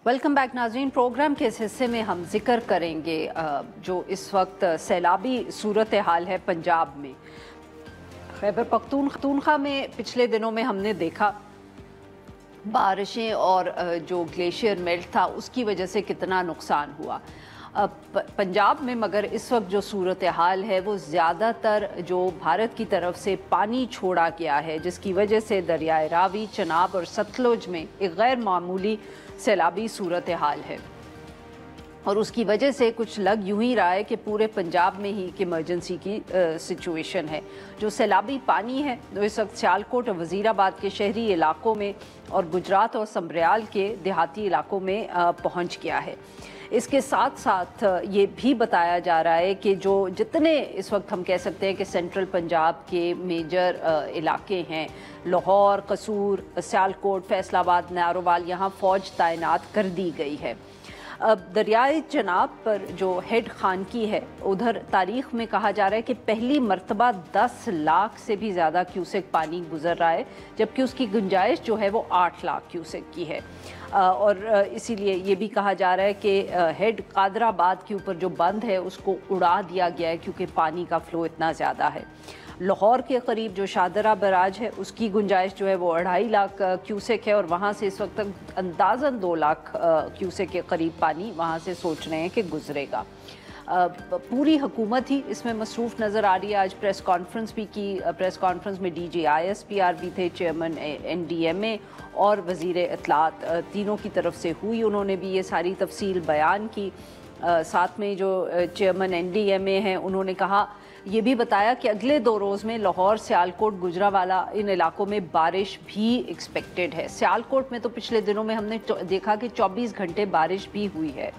Welcome back नाज़रीन। Programme के इस हिस्से में हम जिक्र करेंगे जो इस वक्त सैलाबी सूरत हाल है पंजाब में। खैबर पख्तूनख्वा में पिछले दिनों में हमने देखा बारिशें और जो ग्लेशियर मेल्ट था उसकी वजह से कितना नुकसान हुआ पंजाब में। मगर इस वक्त जो सूरत हाल है वो ज़्यादातर जो भारत की तरफ से पानी छोड़ा गया है, जिसकी वजह से दरियाए रावी, चनाब और सतलुज में एक गैर मामूली सैलाबी सूरत हाल है। और उसकी वजह से कुछ लग यूं ही रहा है कि पूरे पंजाब में ही एक इमरजेंसी की सिचुएशन है। जो सैलाबी पानी है वो इस वक्त सियालकोट और वज़ीराबाद के शहरी इलाकों में और गुजरात और संब्रयाल के देहाती इलाकों में पहुंच गया है। इसके साथ साथ ये भी बताया जा रहा है कि जो जितने इस वक्त हम कह सकते हैं कि सेंट्रल पंजाब के मेजर इलाके हैं, लाहौर, कसूर, सियालकोट, फैसलाबाद, नारोवाल, यहाँ फ़ौज तैनात कर दी गई है। अब दरियाए चनाब पर जो हेड खानकी है उधर तारीख़ में कहा जा रहा है कि पहली मरतबा 10 लाख से भी ज़्यादा क्यूसेक पानी गुजर रहा है, जबकि उसकी गुंजाइश जो है वो 8 लाख क्यूसेक की है। और इसीलिए ये भी कहा जा रहा है कि हेड कादराबाद के ऊपर जो बंद है उसको उड़ा दिया गया है क्योंकि पानी का फ़्लो इतना ज़्यादा है। लाहौर के करीब जो शादरा बराज है उसकी गुंजाइश जो है वो 2.5 लाख क्यूसेक है और वहाँ से इस वक्त तक अंदाज़न 2 लाख क्यूसेक के करीब पानी वहाँ से सोच रहे हैं कि गुजरेगा। पूरी हुकूमत ही इसमें मसरूफ़ नज़र आ रही है। आज प्रेस कॉन्फ्रेंस भी की। प्रेस कॉन्फ्रेंस में DG ISPR भी थे, चेयरमैन NDMA और वज़ीर इत्तलात, तीनों की तरफ से हुई। उन्होंने भी ये सारी तफसील बयान की। साथ में जो चेयरमैन NDMA हैं उन्होंने कहा, ये भी बताया कि अगले 2 रोज़ में लाहौर, सियालकोट, गुजरावाला इन इलाकों में बारिश भी एक्सपेक्टेड है। सियालकोट में तो पिछले दिनों में हमने देखा कि 24 घंटे बारिश भी हुई है।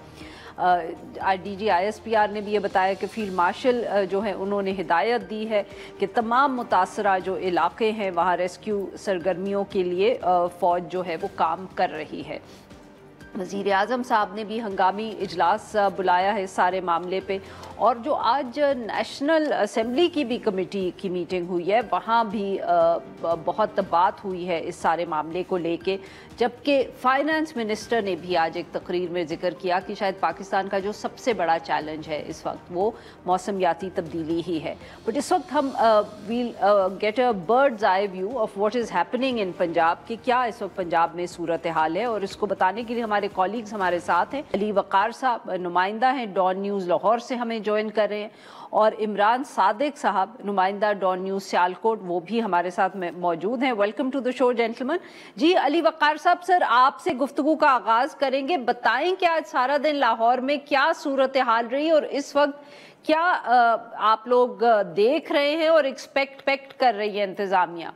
DG ISPR ने भी ये बताया कि फील्ड मार्शल जो है उन्होंने हिदायत दी है कि तमाम मुतासरा जो इलाके हैं वहाँ रेस्क्यू सरगर्मियों के लिए फ़ौज जो है वो काम कर रही है। वज़ीर आज़म साहब ने भी हंगामी इजलास बुलाया है इस सारे मामले पे। और जो आज नेशनल असेंबली की भी कमेटी की मीटिंग हुई है वहाँ भी बहुत बात हुई है इस सारे मामले को लेके, जबकि फाइनेंस मिनिस्टर ने भी आज एक तकरीर में जिक्र किया कि शायद पाकिस्तान का जो सबसे बड़ा चैलेंज है इस वक्त वो मौसमियाती तब्दीली ही है। बट इस वक्त हम will get a bird's eye view of what is happening in Punjab कि क्या इस वक्त पंजाब में सूरत हाल है। और इसको बताने के लिए हमारे कॉलीग्स हमारे साथ हैं। अली वक़ार साहब नुमाइंदा हैं डॉन न्यूज़ लाहौर से, हमें ज्वाइन कर रहे हैं, और इमरान सादिक साहब नुमाइंदा डॉन न्यूज़ सियालकोट, वो भी हमारे साथ में मौजूद हैं। Welcome to the show gentleman. Ji Ali Waqar sahab, sir आपसे गुफ्तगू का आगाज़ करेंगे। बताएं कि आज सारा दिन लाहौर में क्या सूरत हाल रही और इस वक्त क्या आप लोग देख रहे हैं और एक्सपेक्ट कर रही है इंतज़ामिया?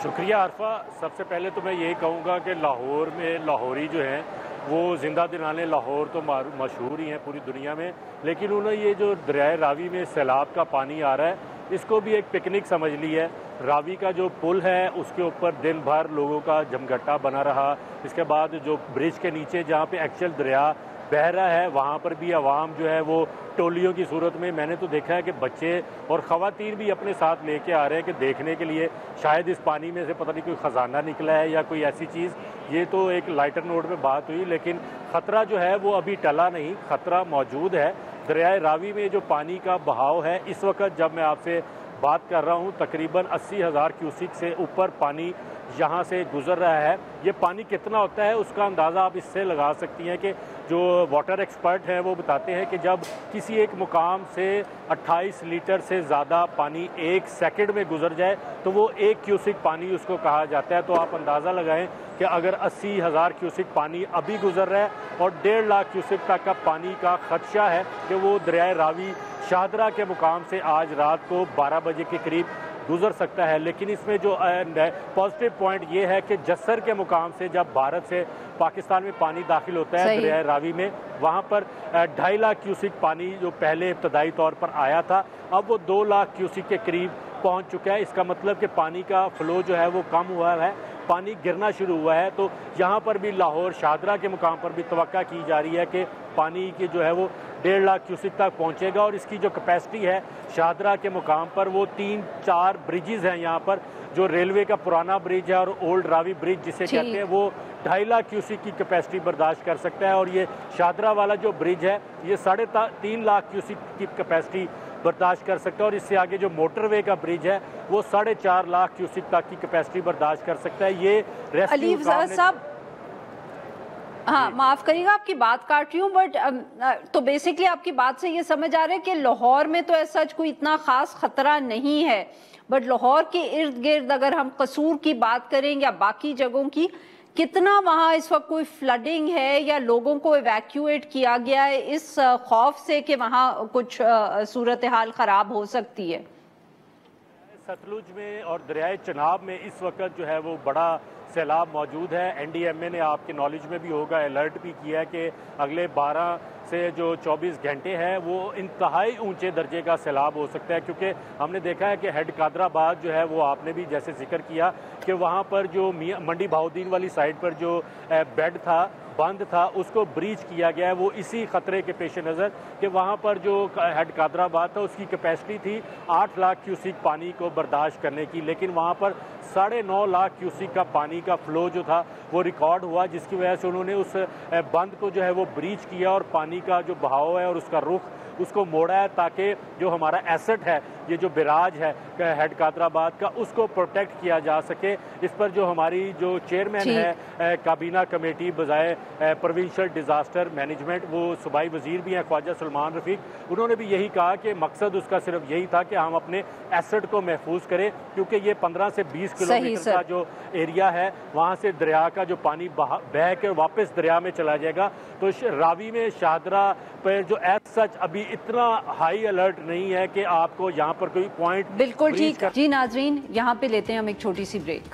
शुक्रिया आरफा। सबसे पहले तो मैं यही कहूँगा कि लाहौर में लाहौरी जो हैं वो ज़िंदा दिलाने लाहौर तो मशहूर ही हैं पूरी दुनिया में, लेकिन उन्होंने ये जो दरियाए रावी में सैलाब का पानी आ रहा है इसको भी एक पिकनिक समझ ली है। रावी का जो पुल है उसके ऊपर दिन भर लोगों का जमघटा बना रहा। इसके बाद जो ब्रिज के नीचे जहाँ पे एक्चुअल दरिया बह रहा है वहाँ पर भी आवाम जो है वो टोलियों की सूरत में, मैंने तो देखा है कि बच्चे और ख़वातीन भी अपने साथ लेके आ रहे हैं कि देखने के लिए शायद इस पानी में से पता नहीं कोई ख़जाना निकला है या कोई ऐसी चीज़। ये तो एक लाइटर नोट पे बात हुई, लेकिन ख़तरा जो है वो अभी टला नहीं, ख़तरा मौजूद है। दरियाए रावी में जो पानी का बहाव है इस वक्त जब मैं आपसे बात कर रहा हूँ तकरीबन 80,000 क्यूसिक से ऊपर पानी यहाँ से गुजर रहा है। ये पानी कितना होता है उसका अंदाज़ा आप इससे लगा सकती हैं कि जो वाटर एक्सपर्ट हैं वो बताते हैं कि जब किसी एक मुकाम से 28 लीटर से ज़्यादा पानी 1 सेकंड में गुजर जाए तो वो 1 क्यूसिक पानी उसको कहा जाता है। तो आप अंदाज़ा लगाएं कि अगर 80,000 क्यूसिक पानी अभी गुजर रहा है और 1.5 लाख क्यूसिक तक का पानी का खदशा है कि वो दरियाए रावी शादरा के मुकाम से आज रात को 12 बजे के करीब गुजर सकता है। लेकिन इसमें जो पॉजिटिव पॉइंट ये है कि जस्सर के मुकाम से जब भारत से पाकिस्तान में पानी दाखिल होता है दरियाए रावी में, वहाँ पर 2.5 लाख क्यूसिक पानी जो पहले इब्तदाई तौर पर आया था अब वो 2 लाख क्यूसिक के करीब पहुँच चुका है। इसका मतलब कि पानी का फ़्लो जो है वो कम हुआ है, पानी गिरना शुरू हुआ है। तो यहाँ पर भी लाहौर शादरा के मुकाम पर भी तवक्का की जा रही है कि पानी की जो है वो 1.5 लाख क्यूसिक तक पहुँचेगा। और इसकी जो कैपेसिटी है शादरा के मुकाम पर वो 3-4 ब्रिजेज़ हैं यहाँ पर जो रेलवे का पुराना ब्रिज है और ओल्ड रावी ब्रिज जिसे कहते हैं, वो 2.5 लाख क्यूसिक की कैपेसिटी बर्दाश्त कर सकता है। और ये शादरा वाला जो ब्रिज है ये 3.5 लाख क्यूसिक की कैपेसिटी बर्दाश्त कर सकता है। और इससे आगे जो मोटरवे का ब्रिज है वो 4.5 लाख क्यूसिक तक की कैपेसिटी बर्दाश्त कर सकता है। ये अली साहब, हाँ माफ करिएगा आपकी बात काट रही हूँ, बट तो बेसिकली आपकी बात से ये समझ आ रहा है कि लाहौर में तो ऐसा कोई इतना खास खतरा नहीं है, बट लाहौर के इर्द गिर्द अगर हम कसूर की बात करें या बाकी जगहों की, कितना वहाँ इस वक्त कोई फ्लडिंग है या लोगों को इवैक्यूएट किया गया है इस खौफ से कि वहाँ कुछ सूरत हाल खराब हो सकती है? सतलुज में और दरियाए चनाब में इस वक्त जो है वो बड़ा सैलाब मौजूद है। एनडीएमए ने आपके नॉलेज में भी होगा, अलर्ट भी किया है कि अगले 12 से जो 24 घंटे हैं वो इंतहाई ऊंचे दर्जे का सैलाब हो सकता है। क्योंकि हमने देखा है कि हेड कादराबाद जो है वो आपने भी जैसे जिक्र किया कि वहाँ पर जो मंडी बहाउद्दीन वाली साइड पर जो बेड था, बंद था, उसको ब्रीच किया गया है। वो इसी खतरे के पेश नज़र कि वहाँ पर जो हेड कादराबाद था उसकी कैपेसिटी थी 8 लाख क्यूसिक पानी को बर्दाश्त करने की, लेकिन वहाँ पर 9.5 लाख क्यूसिक का पानी का फ्लो जो था वो रिकॉर्ड हुआ, जिसकी वजह से उन्होंने उस बंद को जो है वो ब्रीच किया और पानी का जो बहाव है और उसका रुख उसको मोड़ा है, ताकि जो हमारा एसेट है, ये जो बिराज है हेड कादराबाद का, उसको प्रोटेक्ट किया जा सके। इस पर जो हमारी जो चेयरमैन है काबीना कमेटी बजाय प्रोविंशियल डिज़ास्टर मैनेजमेंट, वो सूबाई वजीर भी हैं ख्वाजा सलमान रफ़ीक, उन्होंने भी यही कहा कि मकसद उसका सिर्फ यही था कि हम अपने एसेट को महफूज करें, क्योंकि ये 15 से 20 किलोमीटर का जो एरिया है वहाँ से दरिया का जो पानी बह कर वापस दरिया में चला जाएगा। तो रावी में शादरा पर जो एज सच अभी इतना हाई अलर्ट नहीं है कि आपको यहाँ पर कोई पॉइंट। बिल्कुल ठीक जी नाजरीन, यहाँ पे लेते हैं हम एक छोटी सी ब्रेक।